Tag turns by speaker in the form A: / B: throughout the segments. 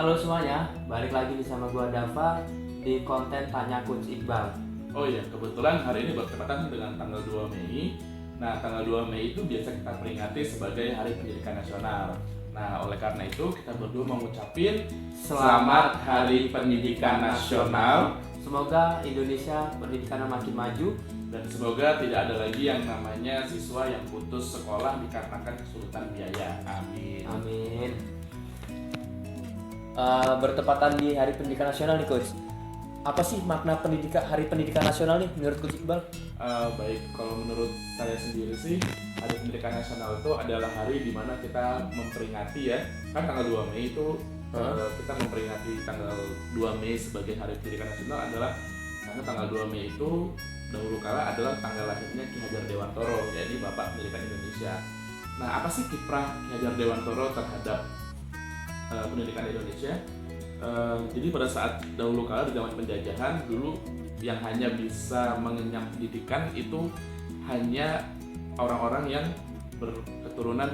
A: Halo semuanya, balik lagi bersama gua Dava di konten Tanya Coach Iqbal.
B: Oh iya, kebetulan hari ini bertepatan dengan tanggal 2 Mei. Nah, tanggal 2 Mei itu biasa kita peringati sebagai Hari Pendidikan Nasional. Nah, oleh karena itu kita berdua mau ngucapin Selamat Hari Pendidikan Nasional.
A: Semoga Indonesia pendidikannya makin maju
B: Dan semoga tidak ada lagi yang namanya siswa yang putus sekolah dikarenakan kesulitan biaya. Amin.
A: Amin. Bertepatan di Hari Pendidikan Nasional nih Coach. Apa sih makna Hari Pendidikan Nasional nih menurut Coach Iqbal?
B: Baik, kalau menurut saya sendiri sih Hari Pendidikan Nasional itu adalah hari di mana kita memperingati ya, kan tanggal 2 Mei itu kita memperingati tanggal 2 Mei sebagai Hari Pendidikan Nasional adalah karena tanggal 2 Mei itu dahulu kala adalah tanggal lahirnya Ki Hajar Dewantoro, yaitu Bapak Pendidikan Indonesia. Nah, apa sih kiprah Ki Hajar Dewantoro terhadap pendidikan Indonesia? Jadi pada saat dahulu kala di zaman penjajahan dulu yang hanya bisa mengenyam pendidikan itu hanya orang-orang yang berketurunan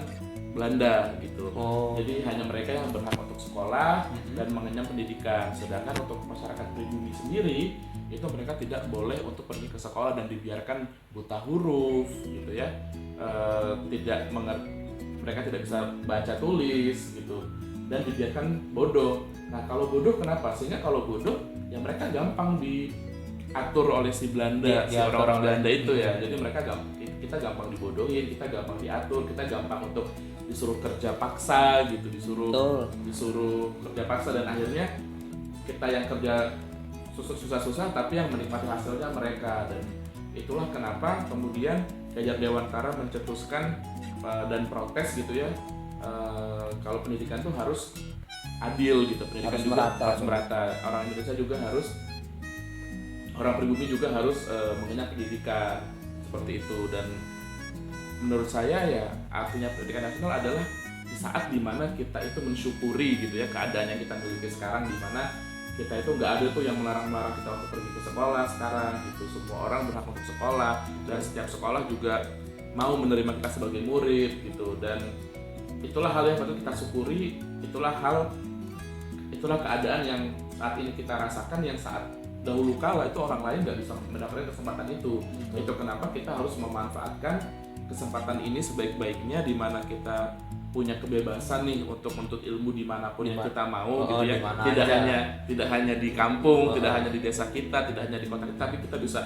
B: Belanda gitu. Jadi hanya mereka yang berhak untuk sekolah dan mengenyam pendidikan. Sedangkan untuk masyarakat pribumi sendiri itu mereka tidak boleh untuk pergi ke sekolah dan dibiarkan buta huruf gitu ya. Mereka tidak bisa baca tulis gitu dan dibiarkan bodoh. Nah, kalau bodoh kenapa? Sehingga kalau bodoh ya mereka gampang diatur oleh si Belanda, si orang-orang Belanda itu ya. Jadi kita gampang dibodohin, kita gampang diatur, kita gampang untuk disuruh kerja paksa gitu, disuruh kerja paksa, dan akhirnya kita yang kerja susah-susah tapi yang menikmati hasilnya mereka. Dan itulah kenapa kemudian Ki Hajar Dewantara mencetuskan dan protes gitu ya, kalau pendidikan tuh harus adil gitu, pendidikan
A: harus
B: juga
A: merata.
B: harus merata. Orang Indonesia juga harus, orang pribumi juga harus mengenyam pendidikan seperti itu. Dan menurut saya ya artinya pendidikan nasional adalah di saat dimana kita itu mensyukuri gitu ya keadaan yang kita miliki sekarang, dimana kita itu nggak ada tuh yang melarang-larang kita untuk pergi ke sekolah sekarang gitu. Semua orang berhak untuk sekolah dan setiap sekolah juga mau menerima kita sebagai murid gitu. Dan itulah hal yang patut kita syukuri, itulah keadaan yang saat ini kita rasakan, yang saat dahulu kala itu orang lain nggak bisa mendapatkan kesempatan itu. Itu kenapa kita harus memanfaatkan kesempatan ini sebaik-baiknya, di mana kita punya kebebasan nih untuk menuntut ilmu dimanapun yang kita mau gitu ya. Tidak hanya di kampung, tidak hanya di desa kita, tidak hanya di kota kita, tapi kita bisa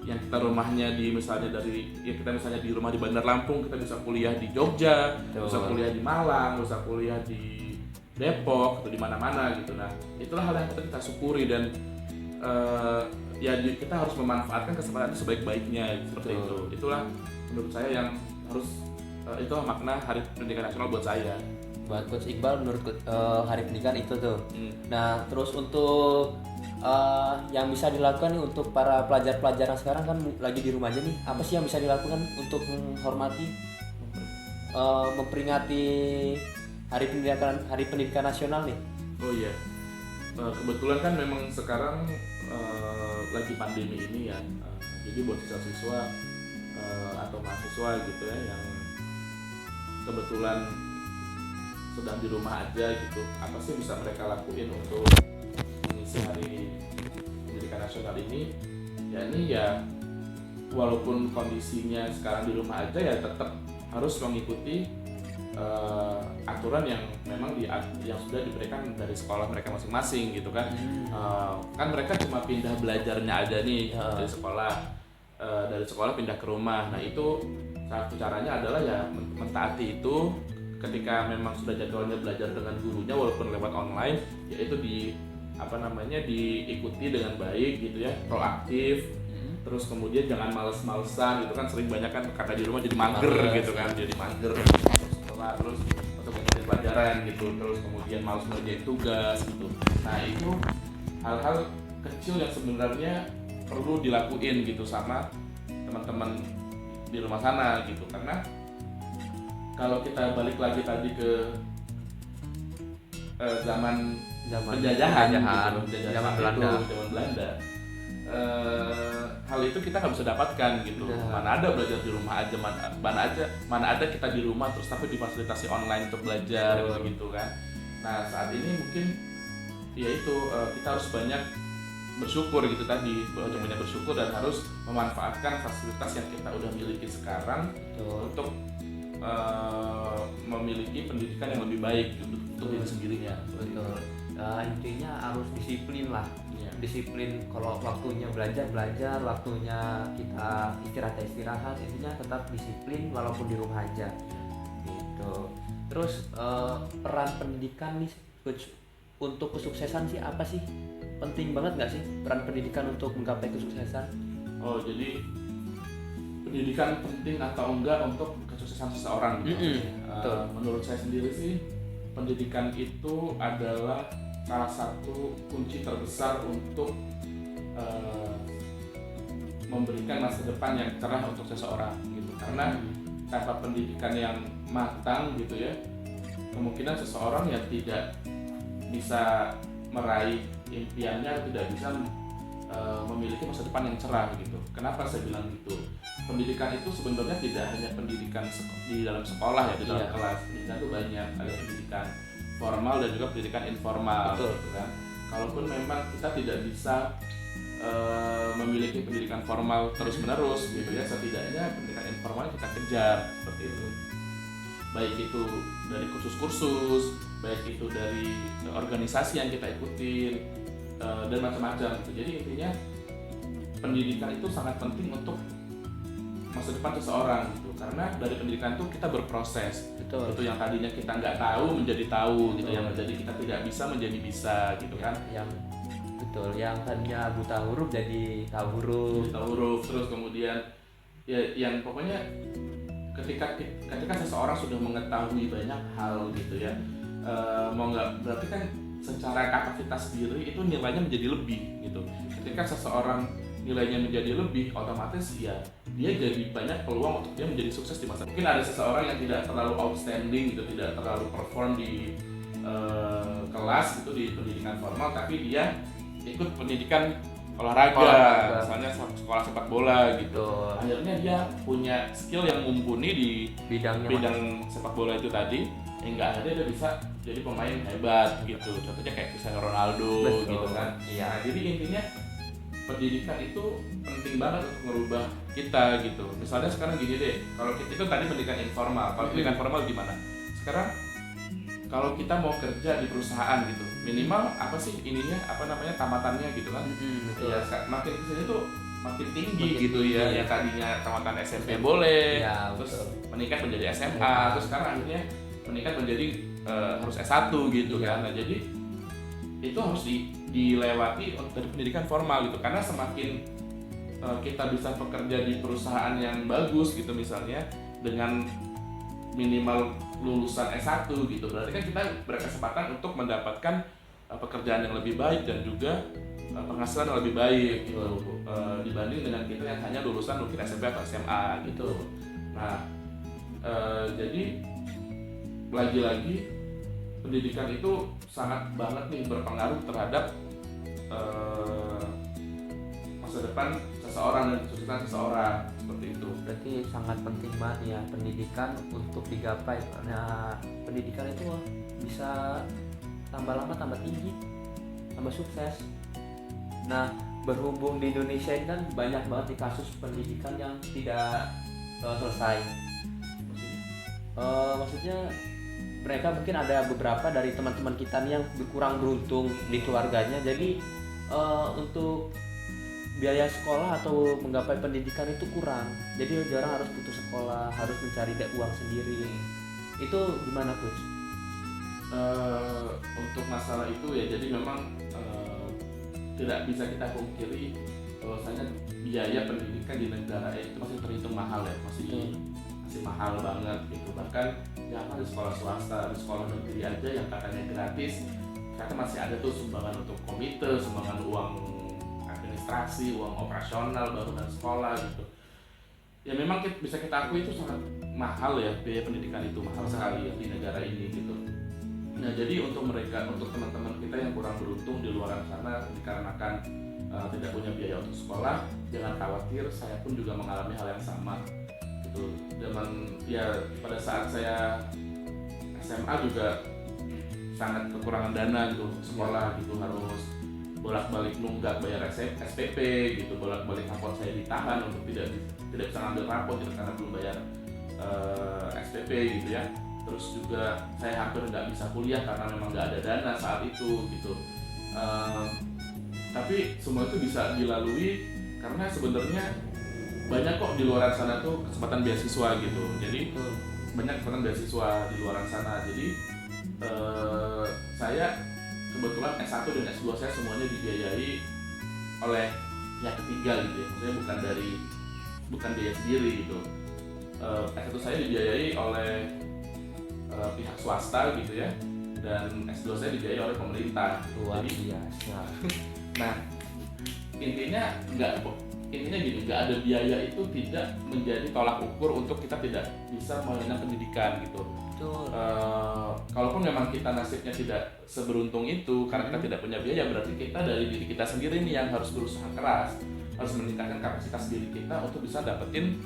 B: yang kita rumahnya di kita misalnya di rumah di Bandar Lampung, kita bisa kuliah di Jogja, bisa kuliah di Malang, bisa kuliah di Depok atau di mana-mana gitu. Nah, itulah hal yang kita syukuri, dan kita harus memanfaatkan kesempatan itu sebaik-baiknya seperti itu. Itulah menurut saya yang harus, itulah makna Hari Pendidikan Nasional buat saya.
A: Buat Coach Iqbal menurut Hari Pendidikan itu tuh. Nah, terus untuk yang bisa dilakukan nih untuk para pelajar-pelajar yang sekarang kan lagi di rumah aja nih, apa sih yang bisa dilakukan untuk menghormati, memperingati Hari Pendidikan Nasional nih?
B: Oh iya, kebetulan kan memang sekarang lagi pandemi ini ya, jadi buat siswa-siswa atau mahasiswa gitu ya yang kebetulan sedang di rumah aja gitu, apa sih bisa mereka lakuin untuk mengisi Hari Pendidikan Nasional ini? Ya walaupun kondisinya sekarang di rumah aja, ya tetap harus mengikuti aturan yang memang yang sudah diberikan dari sekolah mereka masing-masing gitu kan. Kan mereka cuma pindah belajarnya aja nih dari sekolah pindah ke rumah. Nah, itu satu caranya adalah ya mentaati itu. Ketika memang sudah jadwalnya belajar dengan gurunya walaupun lewat online, yaitu diikuti dengan baik gitu ya, proaktif. Terus kemudian jangan males-malesan gitu kan, sering banyak kan karena di rumah jadi mager gitu kan, jadi mager terus untuk mengikuti pelajaran gitu, terus kemudian malas ngerjain tugas gitu. Nah, itu hal-hal kecil yang sebenarnya perlu dilakuin gitu sama teman-teman di rumah sana gitu. Karena kalau kita balik lagi tadi ke zaman penjajahan gitu,
A: zaman Belanda.
B: Hal itu kita nggak bisa dapatkan gitu. Mana ada belajar di rumah aja, mana ada kita di rumah terus tapi difasilitasi online untuk belajar gitu kan. Nah, saat ini mungkin ya itu kita harus banyak bersyukur gitu tadi, banyak bersyukur dan harus memanfaatkan fasilitas yang kita udah miliki sekarang. Betul. Untuk memiliki pendidikan yang lebih baik untuk diri sendirinya.
A: Betul. Intinya harus disiplin lah. Disiplin, kalau waktunya belajar, waktunya kita istirahat, intinya tetap disiplin walaupun di rumah aja gitu. Terus peran pendidikan nih Coach, untuk kesuksesan sih apa sih? Penting banget nggak sih peran pendidikan untuk menggapai kesuksesan?
B: Oh, jadi pendidikan penting atau enggak untuk kesuksesan seseorang gitu. Menurut saya sendiri sih, pendidikan itu adalah salah satu kunci terbesar untuk memberikan masa depan yang cerah untuk seseorang gitu. Karena tanpa pendidikan yang matang gitu ya, kemungkinan seseorang yang tidak bisa meraih impiannya, tidak bisa memiliki masa depan yang cerah gitu. Kenapa saya bilang gitu? Pendidikan itu sebenarnya tidak hanya pendidikan di dalam sekolah ya, di dalam kelas. Pendidikan itu banyak, ada pendidikan formal dan juga pendidikan informal.
A: Betul.
B: Gitu kan. Kalaupun memang kita tidak bisa memiliki pendidikan formal terus-menerus gitu ya, setidaknya pendidikan informal kita kejar seperti itu. Baik itu dari kursus-kursus, baik itu dari organisasi yang kita ikutin, dan macam-macam gitu. Jadi intinya pendidikan itu sangat penting untuk masa depan seseorang gitu. Karena dari pendidikan itu kita berproses.
A: Betul.
B: Itu yang tadinya kita nggak tahu menjadi tahu gitu, yang menjadi kita tidak bisa menjadi bisa gitu kan.
A: Yang tadinya buta huruf jadi tahu huruf.
B: Terus kemudian ya yang pokoknya ketika seseorang sudah mengetahui banyak hal gitu ya, mau nggak berarti kan secara kapasitas diri itu nilainya menjadi lebih gitu. Ketika seseorang nilainya menjadi lebih, otomatis ya dia jadi banyak peluang untuk dia menjadi sukses di masa. Mungkin ada seseorang yang tidak terlalu outstanding gitu, tidak terlalu perform di kelas gitu, di pendidikan formal, tapi dia ikut pendidikan olahraga, misalnya sekolah sepak bola gitu. Akhirnya dia punya skill yang mumpuni di bidang sepak bola itu tadi, hingga akhirnya dia bisa jadi pemain hebat gitu. Contohnya kayak Cristiano Ronaldo. Betul. Gitu kan. Iya. Nah, jadi intinya pendidikan itu penting banget untuk merubah kita gitu. Misalnya sekarang gini deh, kalau kita itu tadi pendidikan informal, kalau pendidikan formal gimana? Sekarang kalau kita mau kerja di perusahaan gitu, minimal apa sih tamatannya gitu kan? Ya makin kesini tuh makin tinggi gitu ya. Yang tadinya tamatan SMP boleh, terus meningkat menjadi SMA, terus sekarang akhirnya meningkat menjadi harus S1 gitu kan. Nah, jadi itu harus dilewati dari pendidikan formal gitu, karena semakin kita bisa bekerja di perusahaan yang bagus gitu misalnya dengan minimal lulusan S1 gitu, berarti kan kita berkesempatan untuk mendapatkan pekerjaan yang lebih baik dan juga penghasilan yang lebih baik gitu, dibanding dengan kita yang hanya lulusan mungkin SMP atau SMA gitu. Nah, jadi lagi-lagi pendidikan itu sangat banget nih berpengaruh terhadap masa depan seseorang dan kesuksesan seseorang, seperti itu.
A: Berarti sangat penting banget ya pendidikan untuk digapai. Nah, pendidikan itu bisa tambah lama tambah tinggi, tambah sukses. Nah, berhubung di Indonesia ini kan banyak banget nih kasus pendidikan yang tidak selesai. Maksudnya mereka mungkin ada beberapa dari teman-teman kita nih yang kurang beruntung di keluarganya, jadi untuk biaya sekolah atau menggapai pendidikan itu kurang, jadi orang harus putus sekolah, harus mencari uang sendiri. Itu gimana Coach?
B: Untuk masalah itu ya, jadi memang tidak bisa kita pungkiri bahwasanya biaya pendidikan di negara itu masih terhitung mahal ya, masih mahal banget gitu. Bahkan jangan di sekolah swasta, di sekolah negeri aja yang katanya gratis, ternyata masih ada tuh sumbangan untuk komite, sumbangan uang administrasi, uang operasional bangunan sekolah gitu. Ya memang bisa kita akui itu sangat mahal ya, biaya pendidikan itu mahal sekali ya di negara ini gitu. Nah, jadi untuk teman-teman kita yang kurang beruntung di luar sana dikarenakan tidak punya biaya untuk sekolah, jangan khawatir, saya pun juga mengalami hal yang sama gitu. Dan ya pada saat saya SMA juga sangat kekurangan dana gitu sekolah gitu, harus bolak-balik nunggak bayar SPP gitu, bolak-balik rapot saya ditahan untuk tidak bisa ngambil rapot gitu karena belum bayar SPP gitu ya. Terus juga saya hampir nggak bisa kuliah karena memang nggak ada dana saat itu gitu. Tapi semua itu bisa dilalui karena sebenarnya banyak kok di luar sana tuh kesempatan beasiswa gitu. Jadi banyak kesempatan beasiswa di luar sana. Jadi saya kebetulan S1 dan S2 saya semuanya dibiayai oleh pihak ketiga gitu ya. Maksudnya bukan biaya sendiri gitu. S1 saya dibiayai oleh pihak swasta gitu ya. Dan S2 saya dibiayai oleh pemerintah.
A: Luar biasa.
B: Nah, intinya gini, nggak ada biaya itu tidak menjadi tolak ukur untuk kita tidak bisa mengenyam pendidikan gitu. Kalaupun memang kita nasibnya tidak seberuntung itu karena kita tidak punya biaya, berarti kita dari diri kita sendiri nih yang harus berusaha keras, harus meningkatkan kapasitas diri kita untuk bisa dapetin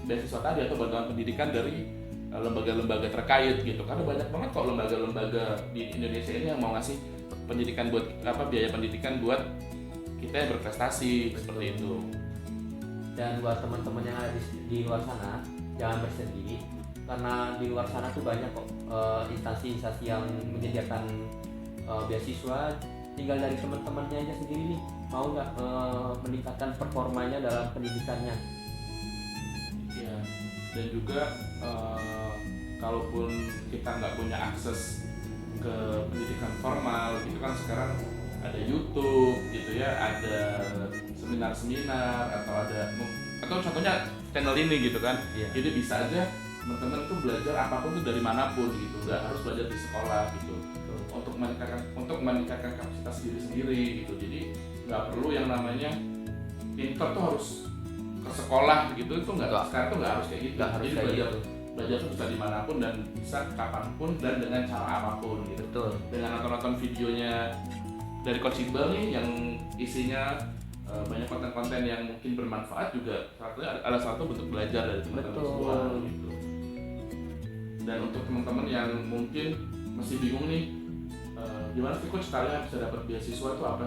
B: beasiswa tadi atau bantuan pendidikan dari lembaga-lembaga terkait gitu. Karena banyak banget kok lembaga-lembaga di Indonesia ini yang mau ngasih pendidikan buat biaya pendidikan buat kita yang berprestasi.
A: Betul.
B: Seperti itu.
A: Dan buat teman-teman yang ada di luar sana, jangan bersedih karena di luar sana tuh banyak kok instansi-instansi yang menyediakan beasiswa. Tinggal dari teman-temannya aja sendiri nih, mau nggak meningkatkan performanya dalam pendidikannya.
B: Iya. Dan juga kalaupun kita nggak punya akses ke pendidikan formal gitu kan, sekarang ada YouTube gitu ya, ada seminar-seminar atau contohnya channel ini gitu kan.
A: Iya.
B: Jadi bisa aja teman-teman tuh belajar apapun tuh dari manapun gitu, nggak harus belajar di sekolah gitu. Untuk meningkatkan kapasitas diri sendiri gitu. Jadi nggak perlu yang namanya pinter tuh harus ke sekolah gitu, itu nggak, sekarang tuh nggak harus kayak gitu. Jadi belajar tuh bisa dimanapun dan bisa kapanpun dan dengan cara apapun gitu.
A: Betul. Dengan
B: nonton videonya dari Coach Iqbal nih yang isinya banyak konten-konten yang mungkin bermanfaat, juga salah satu bentuk belajar dari teman-teman semua gitu. Dan untuk teman-teman yang mungkin masih bingung nih, gimana sih coach kalian bisa dapat beasiswa itu, apa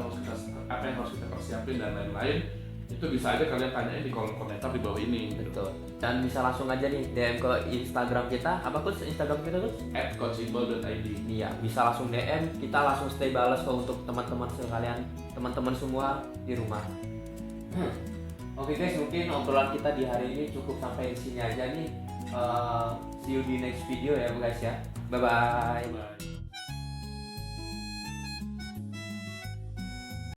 B: yang harus kita persiapin dan lain-lain, itu bisa aja kalian tanyain di kolom komentar di bawah ini.
A: Betul. Dan bisa langsung aja nih DM ke Instagram kita. Apa coach Instagram kita tuh?
B: @coachiqbal.id.
A: Iya, bisa langsung DM, kita langsung stay balas kok untuk teman-teman sekalian, teman-teman semua di rumah. Oke guys, mungkin obrolan kita di hari ini cukup sampai di sini aja nih. See you di next video ya guys ya. Bye bye.